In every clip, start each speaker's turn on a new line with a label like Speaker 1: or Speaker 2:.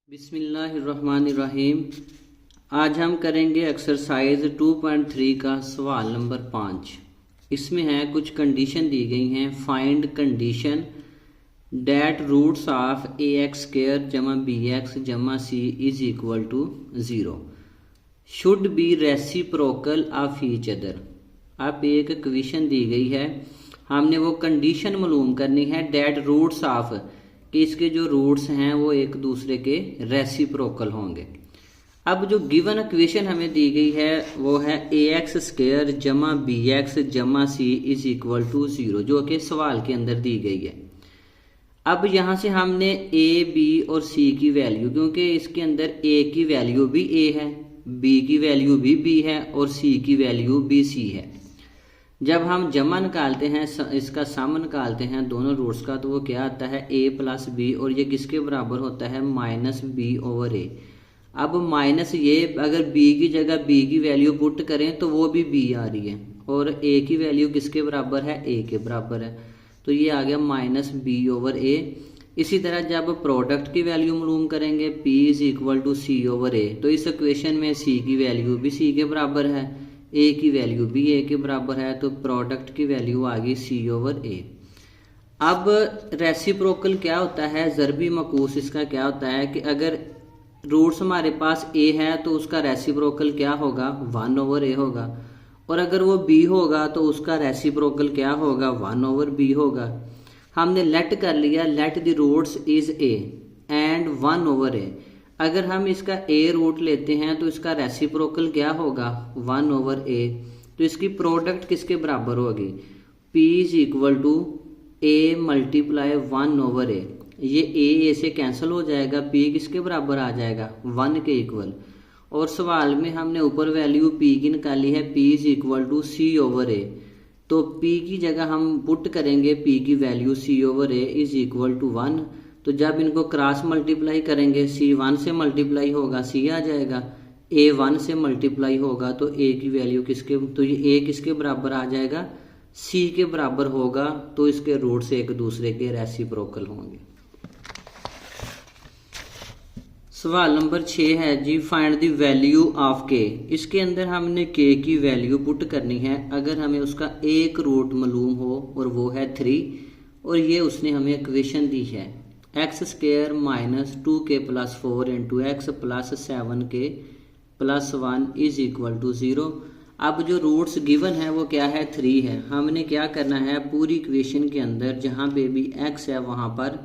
Speaker 1: बिस्मिल्लाहिर्रहमानिर्रहीम। आज हम करेंगे एक्सरसाइज 2.3 का सवाल नंबर 5। इसमें है कुछ कंडीशन दी गई हैं। Find condition that roots of a x square जमा बी एक्स जमा c is equal to 0 should be reciprocal of each other. अब एक क्वेश्चन दी गई है, हमने वो कंडीशन मालूम करनी है डैट रूट्स ऑफ कि इसके जो रूट्स हैं वो एक दूसरे के रेसिप्रोकल होंगे। अब जो गिवन इक्वेशन हमें दी गई है वो है ए एक्स स्क्वायर जमा बी एक्स जमा सी इज इक्वल टू 0, जो कि सवाल के अंदर दी गई है। अब यहाँ से हमने ए बी और सी की वैल्यू, क्योंकि इसके अंदर ए की वैल्यू भी ए है, बी की वैल्यू भी बी है और सी की वैल्यू भी सी है। जब हम जमा निकालते हैं, इसका सम निकालते हैं दोनों रूट्स का, तो वो क्या आता है a प्लस बी, और ये किसके बराबर होता है माइनस बी ओवर ए। अब माइनस ये अगर b की जगह b की वैल्यू पुट करें तो वो भी b आ रही है, और a की वैल्यू किसके बराबर है a के बराबर है, तो ये आ गया माइनस बी ओवर ए। इसी तरह जब प्रोडक्ट की वैल्यू मालूम करेंगे p is equal to c over a, तो इस इक्वेशन में c की वैल्यू भी c के बराबर है, ए की वैल्यू भी ए के बराबर है, तो प्रोडक्ट की वैल्यू आ गई सी ओवर ए। अब रेसिप्रोकल क्या होता है, ज़रबी मकूस इसका क्या होता है कि अगर रूट्स हमारे पास ए है तो उसका रेसिप्रोकल क्या होगा 1 ओवर ए होगा, और अगर वो बी होगा तो उसका रेसिप्रोकल क्या होगा 1 ओवर बी होगा। हमने लेट कर लिया, let the roots is a and 1 over a. अगर हम इसका a रूट लेते हैं तो इसका रेसिप्रोकल क्या होगा 1 ओवर a, तो इसकी प्रोडक्ट किसके बराबर होगी p is equal to a multiply 1 over a। ये a से कैंसिल हो जाएगा, p किसके बराबर आ जाएगा 1 के इक्वल। और सवाल में हमने ऊपर वैल्यू p की निकाली है, p is equal to c over a, तो p की जगह हम पुट करेंगे p की value c over a is equal to 1। तो जब इनको क्रॉस मल्टीप्लाई करेंगे c 1 से मल्टीप्लाई होगा c आ जाएगा, a 1 से मल्टीप्लाई होगा तो a की वैल्यू किसके, तो ये a किसके बराबर आ जाएगा c के बराबर होगा, तो इसके रूट्स एक दूसरे के रेसिप्रोकल होंगे। सवाल नंबर 6 है जी, find the value of k। इसके अंदर हमने k की वैल्यू पुट करनी है। अगर हमें उसका एक रूट मालूम हो और वो है 3, और ये उसने हमें इक्वेशन दी है x square minus 2k plus 4 into x plus 7k plus 1 is equal to 0। अब जो रूट्स गिवन है वो क्या है 3 है। हमने क्या करना है, पूरी इक्वेशन के अंदर जहाँ पे भी x है वहाँ पर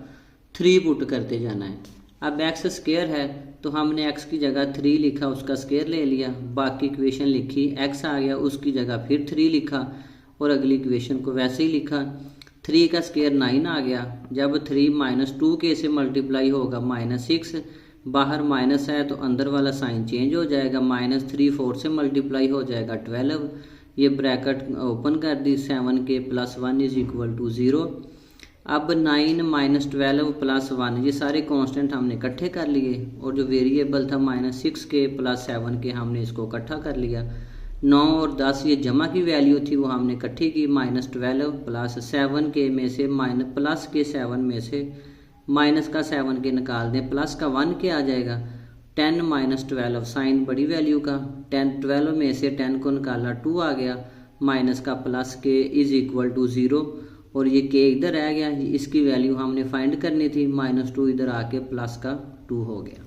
Speaker 1: 3 पुट करते जाना है। अब एक्स स्क्वायर है तो हमने x की जगह 3 लिखा, उसका स्क्वायर ले लिया, बाकी इक्वेशन लिखी, x आ गया उसकी जगह फिर 3 लिखा और अगली इक्वेशन को वैसे ही लिखा। 3 का स्क्वायर 9 आ गया, जब 3 माइनस 2k से मल्टीप्लाई होगा माइनस 6, बाहर माइनस है तो अंदर वाला साइन चेंज हो जाएगा, माइनस 3 4 से मल्टीप्लाई हो जाएगा 12, ये ब्रैकेट ओपन कर दी, 7k plus 1 is equal to 0। अब 9 माइनस 12 प्लस 1 ये सारे कांस्टेंट हमने इकट्ठे कर लिए, और जो वेरिएबल था माइनस 6k प्लस 7k हमने इसको इकट्ठा कर लिया। 9 और 10 ये जमा की वैल्यू थी वो हमने इकट्ठी की, माइनस 12 प्लस 7k में से माइनस प्लस के 7 में से माइनस का 7k निकाल दें, प्लस का 1k आ जाएगा। 10 माइनस 12 साइन बड़ी वैल्यू का, 12 में से 10 को निकाला 2 आ गया, माइनस का plus k is equal to 0, और ये k इधर आ गया, इसकी वैल्यू हमने फाइंड करनी थी, माइनस 2 इधर आके प्लस का 2 हो गया।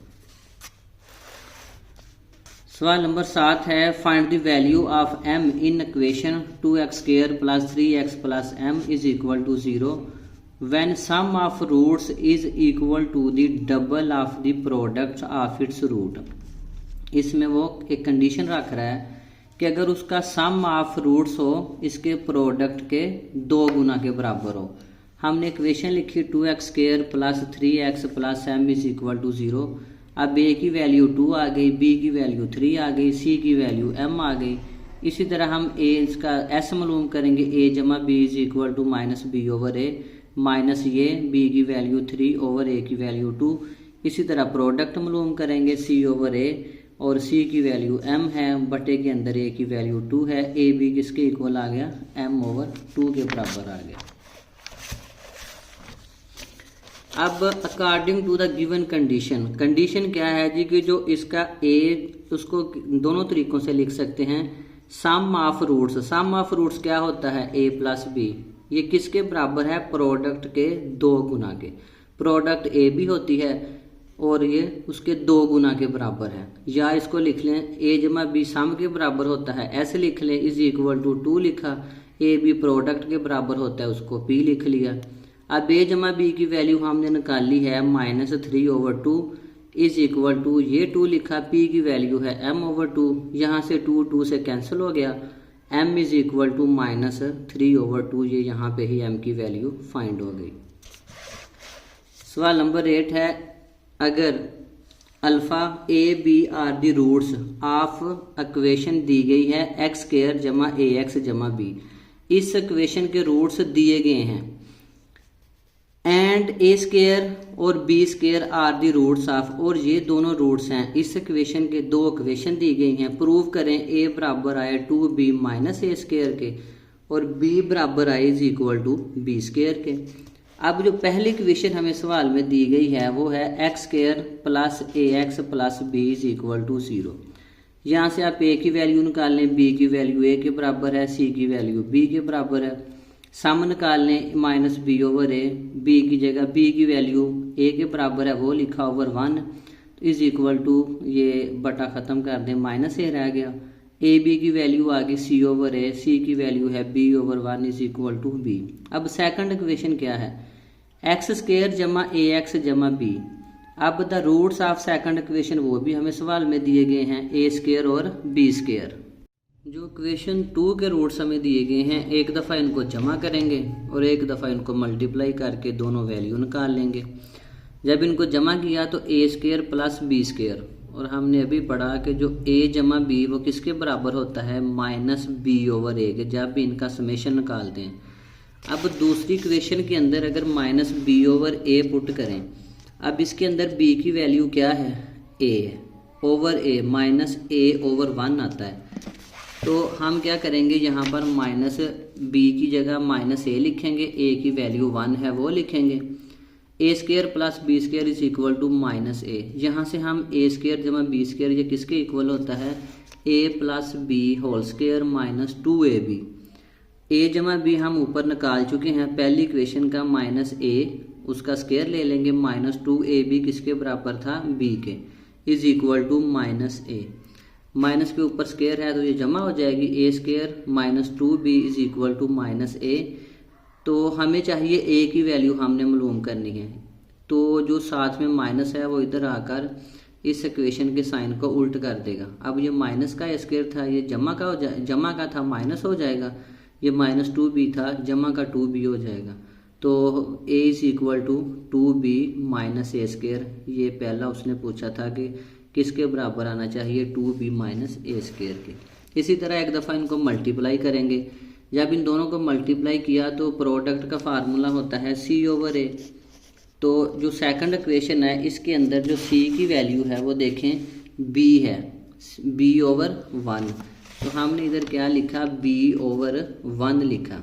Speaker 1: सवाल नंबर 7 है, find the value of m in equation 2x square plus 3x plus m is equal to 0 when sum of roots is equal to the double of the product of its root. इसमें वो एक condition रख रहा है कि अगर उसका सम of roots हो इसके प्रोडक्ट के 2 गुना के बराबर हो। हमने इक्वेशन लिखी 2x square plus 3x plus m is equal to 0। अब a की वैल्यू 2 आ गई, b की वैल्यू 3 आ गई, c की वैल्यू m आ गई। इसी तरह हम a इसका s मालूम करेंगे, a जमा b is equal to minus B over a, minus ये b की वैल्यू 3 ओवर a की वैल्यू 2। इसी तरह प्रोडक्ट मालूम करेंगे c ओवर a, और c की वैल्यू m है, बटे के अंदर a की वैल्यू 2 है, a b किसके इक्वल आ गया m ओवर 2 के बराबर आ गया। अब according to the given condition, condition क्या है जी कि जो इसका ए, उसको दोनों तरीकों से लिख सकते हैं। Sum of roots, sum of roots क्या होता है, ए प्लस बी, ये किसके बराबर है, प्रोडक्ट के 2 गुना के। प्रोडक्ट ए भी होती है और ये उसके 2 गुना के बराबर है। या इसको लिख लें ए जमा बी सम के बराबर होता है, ऐसे लिख लें, इज इक्वल टू 2 लिखा, ए बी प्रोडक्ट के बराबर होता है, उसको पी लिख लिया। अब ए जमा बी की वैल्यू हमने निकाली है -3/2 इज इक्वल टू, ये 2 लिखा, पी की वैल्यू है m/2, यहाँ से 2 से कैंसिल हो गया, m इज इक्वल टू -3/2, ये यहाँ पे ही m की वैल्यू फाइंड हो गई। सवाल नंबर 8 है, अगर alpha a B are the roots of equation दी गई है x² जमा ax जमा b, इस इक्वेशन के रूट्स दिए गए हैं एंड a² और b² are the roots of, और ये दोनों रूट्स हैं इस इक्वेशन के, 2 इक्वेशन दी गई हैं। प्रूव करें a बराबर आए 2b माइनस a² के और b बराबर आए इज इक्वल टू b² के। अब जो पहली इक्वेशन हमें सवाल में दी गई है वो है x² plus ax plus b is equal to 0। यहाँ से आप a की वैल्यू निकाल लें, b की वैल्यू a के बराबर है, c की वैल्यू b के बराबर है। सम निकाल लें -b/a, b की जगह b की वैल्यू a के बराबर है वो लिखा /1 इज इक्वल टू, ये बटा ख़त्म कर दें, -a रह गया, ए बी की वैल्यू आ गई c/a, c की वैल्यू है b/1 is equal to b। अब सेकंड इक्वेशन क्या है, x² जमा ax जमा b। अब the roots of second equation वो भी हमें सवाल में दिए गए हैं, a² और b²। जो इक्वेशन 2 के रूट्स हमें दिए गए हैं, एक दफ़ा इनको जमा करेंगे और एक दफ़ा इनको मल्टीप्लाई करके दोनों वैल्यू निकाल लेंगे। जब इनको जमा किया तो a² प्लस b², और हमने अभी पढ़ा कि जो a जमा b वो किसके बराबर होता है, -b/a के, जब भी इनका समेशन निकालते हैं। अब दूसरी इक्वेशन के अंदर अगर -b/a पुट करें, अब इसके अंदर b की वैल्यू क्या है, a है, ओवर a -a/1 आता है। तो हम क्या करेंगे, यहाँ पर -b की जगह -a लिखेंगे, a की वैल्यू 1 है वो लिखेंगे, a² plus b² is equal to -a। यहाँ से हम a² जमा b² ये किसके इक्वल होता है, a plus b whole square minus 2ab। a जमा b हम ऊपर निकाल चुके हैं पहली इक्वेशन का, -a उसका स्क्वायर ले लेंगे, -2ab किसके बराबर था, b के, is equal to -a। Minus के ऊपर स्क्वायर है तो ये जमा हो जाएगी, a² -2b is equal to -a। तो हमें चाहिए a की वैल्यू हमने मालूम करनी है, तो जो साथ में माइनस है वो इधर आकर इस इक्वेशन के साइन को उल्ट कर देगा। अब ये माइनस का स्क्वायर था, ये जमा का था, माइनस हो जाएगा, ये -2b था, जमा का 2b हो जाएगा। तो a is equal to 2b minus a², ये पहला उसने पूछा था कि किसके बराबर आना चाहिए, 2b माइनस a² के। इसी तरह एक दफ़ा इनको मल्टीप्लाई करेंगे, जब इन दोनों को मल्टीप्लाई किया तो प्रोडक्ट का फार्मूला होता है c/a। तो जो सेकंड इक्वेशन है इसके अंदर जो c की वैल्यू है वो देखें b है, b/1। तो हमने इधर क्या लिखा, b/1 लिखा,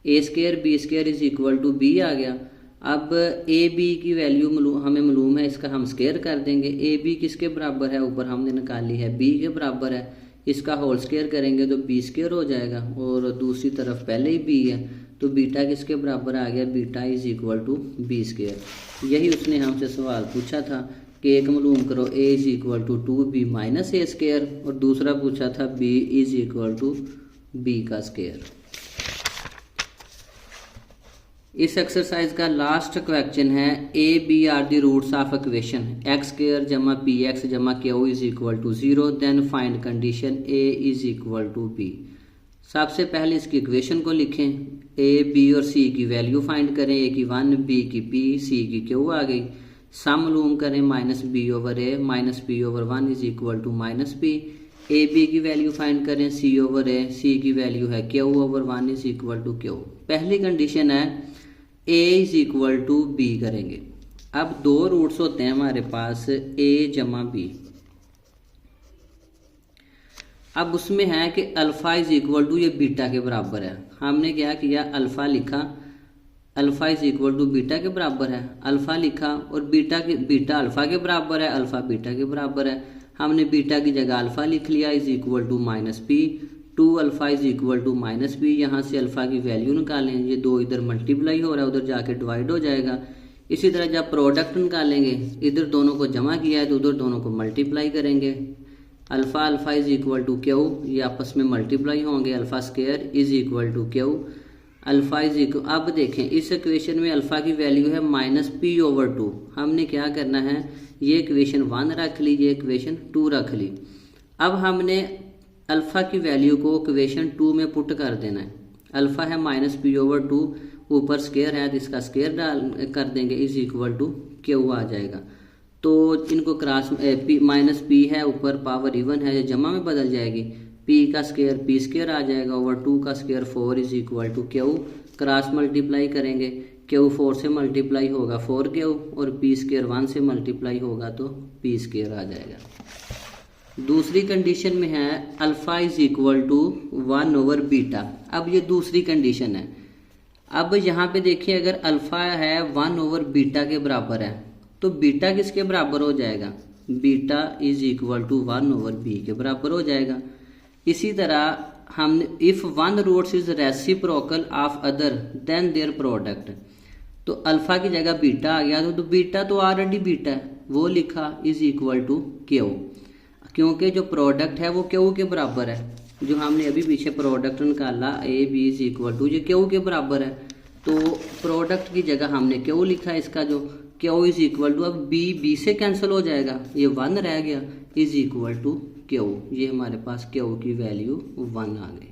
Speaker 1: a² b² is equal to b आ गया। अब ए बी की वैल्यू हमें मालूम है, इसका हम स्क्वायर कर देंगे, ए बी किसके बराबर है, ऊपर हमने निकाली है b के बराबर है, इसका होल स्क्वायर करेंगे तो b² हो जाएगा, और दूसरी तरफ पहले ही b है तो बीटा किसके बराबर आ गया, beta is equal to b²। यही उसने हमसे सवाल पूछा था कि एक मालूम करो a is equal to 2b minus a², और दूसरा पूछा था b is equal to b का स्क्वायर। इस एक्सरसाइज का लास्ट क्वेश्चन है, A B are the roots of equation x² जमा px जमा q is equal to 0, then find condition a is equal to b। सबसे पहले इसकी इक्वेशन को लिखें, a b और c की वैल्यू फाइंड करें, a की 1 b की p c की q आ गई। सम मालूम करें -b/a -b/1 is equal to -b। a b की वैल्यू फाइंड करें c/a, c की वैल्यू है q/1 is equal to q। पहली कंडीशन है a is equal to b करेंगे। अब 2 रूट्स होते हैं हमारे पास, a जमा b। अब उसमें है कि अल्फ़ा इज इक्वल टू, ये बीटा के बराबर है। हमने क्या किया, अल्फ़ा लिखा, alpha is equal to beta के बराबर है, अल्फ़ा लिखा और बीटा अल्फ़ा के बराबर है, अल्फ़ा बीटा के बराबर है। हमने बीटा की जगह अल्फ़ा लिख लिया is equal to minus P, 2 alpha is equal to minus P. यहाँ से अल्फ़ा की वैल्यू निकालें, ये 2 इधर मल्टीप्लाई हो रहा है, उधर जाके डिवाइड हो जाएगा। इसी तरह जब प्रोडक्ट निकालेंगे, इधर दोनों को जमा किया है तो उधर दोनों को मल्टीप्लाई करेंगे। Alpha alpha is equal to Q, ये आपस में मल्टीप्लाई होंगे, alpha square is equal to Q, alpha is equal. अब देखें इस इक्वेशन में अल्फ़ा की वैल्यू है -p/2। हमने क्या करना है, ये इक्वेशन 1 रख ली, ये इक्वेशन 2 रख ली। अब हमने अल्फ़ा की वैल्यू को इक्वेशन 2 में पुट कर देना है। अल्फ़ा है -p/2, ऊपर स्क्वायर है तो इसका स्क्वायर डाल कर देंगे, इज इक्वल टू क्यू आ जाएगा। तो इनको क्रॉस -p है, ऊपर पावर इवन है, जमा में बदल जाएगी, p का स्क्वायर p स्क्वायर आ जाएगा ओवर 2 का square 4 is equal to Q. Cross multiply करेंगे, क्यू 4 से मल्टीप्लाई होगा 4 क्यू और p स्क्वायर 1 से मल्टीप्लाई होगा तो p स्क्वायर आ जाएगा। दूसरी कंडीशन में है alpha is equal to 1 over beta. अब ये दूसरी कंडीशन है। अब यहाँ पे देखिए अगर अल्फ़ा है 1 ओवर बीटा के बराबर है तो बीटा किसके बराबर हो जाएगा, beta is equal to 1 over B के बराबर हो जाएगा। इसी तरह हम if one roots is reciprocal of other then their product, तो अल्फ़ा की जगह बीटा आ गया तो बीटा तो ऑलरेडी बीटा है, वो लिखा इज इक्वल टू क्यू, क्योंकि जो प्रोडक्ट है वो क्यू के बराबर है। जो हमने अभी पीछे प्रोडक्ट निकाला A B is equal to, ये क्यू के बराबर है, तो प्रोडक्ट की जगह हमने क्यू लिखा, इसका जो क्यू इज इक्वल टू, अब बी से कैंसिल हो जाएगा, ये 1 रह गया, इज इक्वल टू क्यू। ये हमारे पास क्यू की वैल्यू 1 आ गई।